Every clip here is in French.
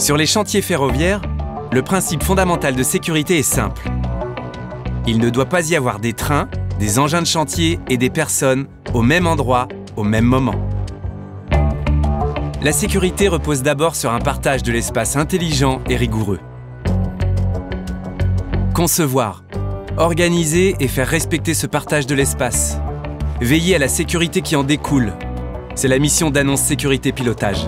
Sur les chantiers ferroviaires, le principe fondamental de sécurité est simple. Il ne doit pas y avoir des trains, des engins de chantier et des personnes au même endroit, au même moment. La sécurité repose d'abord sur un partage de l'espace intelligent et rigoureux. Concevoir, organiser et faire respecter ce partage de l'espace. Veiller à la sécurité qui en découle. C'est la mission d'Annonce Sécurité Pilotage.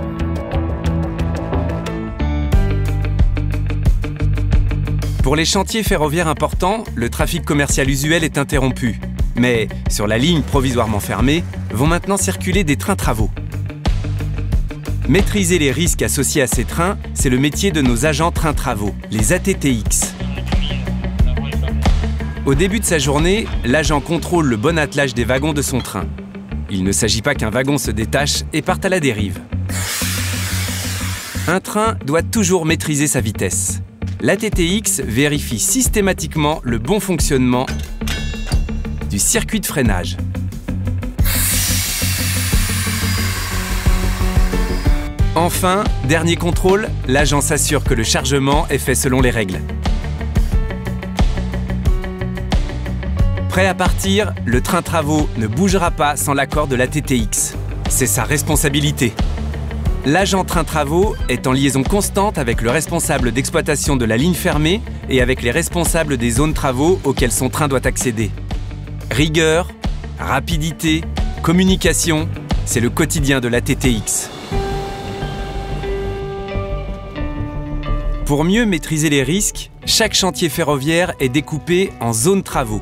Pour les chantiers ferroviaires importants, le trafic commercial usuel est interrompu. Mais sur la ligne provisoirement fermée, vont maintenant circuler des trains travaux. Maîtriser les risques associés à ces trains, c'est le métier de nos agents trains travaux, les ATTX. Au début de sa journée, l'agent contrôle le bon attelage des wagons de son train. Il ne s'agit pas qu'un wagon se détache et parte à la dérive. Un train doit toujours maîtriser sa vitesse. L'ATTX vérifie systématiquement le bon fonctionnement du circuit de freinage. Enfin, dernier contrôle, l'agent s'assure que le chargement est fait selon les règles. Prêt à partir, le train travaux ne bougera pas sans l'accord de l'ATTX. C'est sa responsabilité. L'agent train travaux est en liaison constante avec le responsable d'exploitation de la ligne fermée et avec les responsables des zones travaux auxquelles son train doit accéder. Rigueur, rapidité, communication, c'est le quotidien de l'ATTX. Pour mieux maîtriser les risques, chaque chantier ferroviaire est découpé en zones travaux.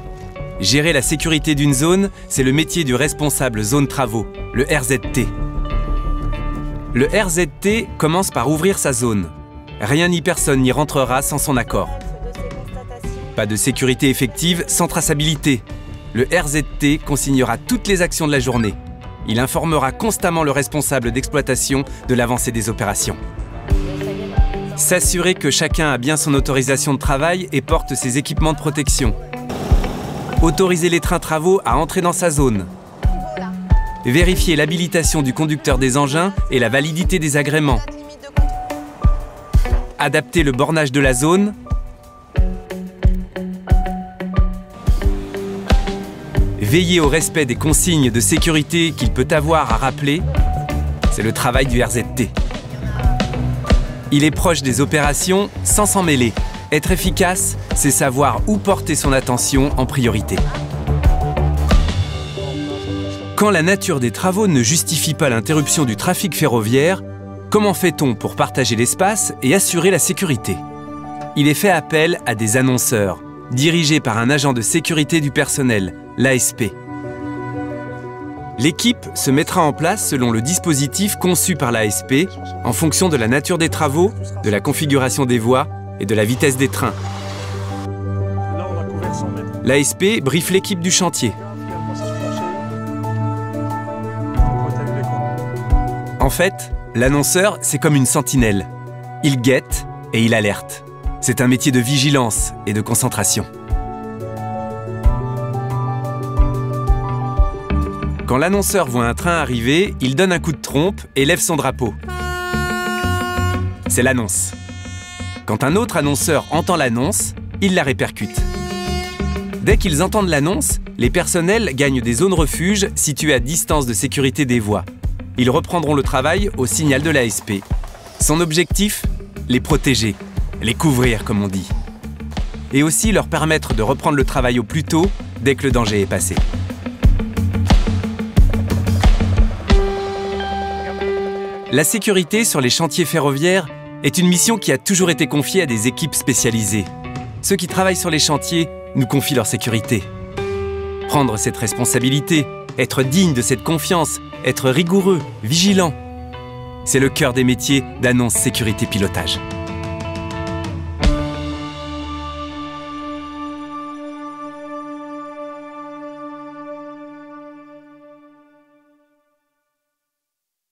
Gérer la sécurité d'une zone, c'est le métier du responsable zone travaux, le RZT. Le RZT commence par ouvrir sa zone. Rien ni personne n'y rentrera sans son accord. Pas de sécurité effective sans traçabilité. Le RZT consignera toutes les actions de la journée. Il informera constamment le responsable d'exploitation de l'avancée des opérations. S'assurer que chacun a bien son autorisation de travail et porte ses équipements de protection. Autoriser les trains travaux à entrer dans sa zone. Vérifier l'habilitation du conducteur des engins et la validité des agréments. Adapter le bornage de la zone. Veiller au respect des consignes de sécurité qu'il peut avoir à rappeler. C'est le travail du RZT. Il est proche des opérations sans s'en mêler. Être efficace, c'est savoir où porter son attention en priorité. Quand la nature des travaux ne justifie pas l'interruption du trafic ferroviaire, comment fait-on pour partager l'espace et assurer la sécurité? Il est fait appel à des annonceurs, dirigés par un agent de sécurité du personnel, l'ASP. L'équipe se mettra en place selon le dispositif conçu par l'ASP, en fonction de la nature des travaux, de la configuration des voies et de la vitesse des trains. L'ASP briefe l'équipe du chantier. En fait, l'annonceur, c'est comme une sentinelle. Il guette et il alerte. C'est un métier de vigilance et de concentration. Quand l'annonceur voit un train arriver, il donne un coup de trompe et lève son drapeau. C'est l'annonce. Quand un autre annonceur entend l'annonce, il la répercute. Dès qu'ils entendent l'annonce, les personnels gagnent des zones refuges situées à distance de sécurité des voies. Ils reprendront le travail au signal de l'ASP. Son objectif, les protéger, les couvrir comme on dit. Et aussi leur permettre de reprendre le travail au plus tôt dès que le danger est passé. La sécurité sur les chantiers ferroviaires est une mission qui a toujours été confiée à des équipes spécialisées. Ceux qui travaillent sur les chantiers nous confient leur sécurité. Prendre cette responsabilité, être digne de cette confiance, être rigoureux, vigilant, c'est le cœur des métiers d'Annonce Sécurité Pilotage.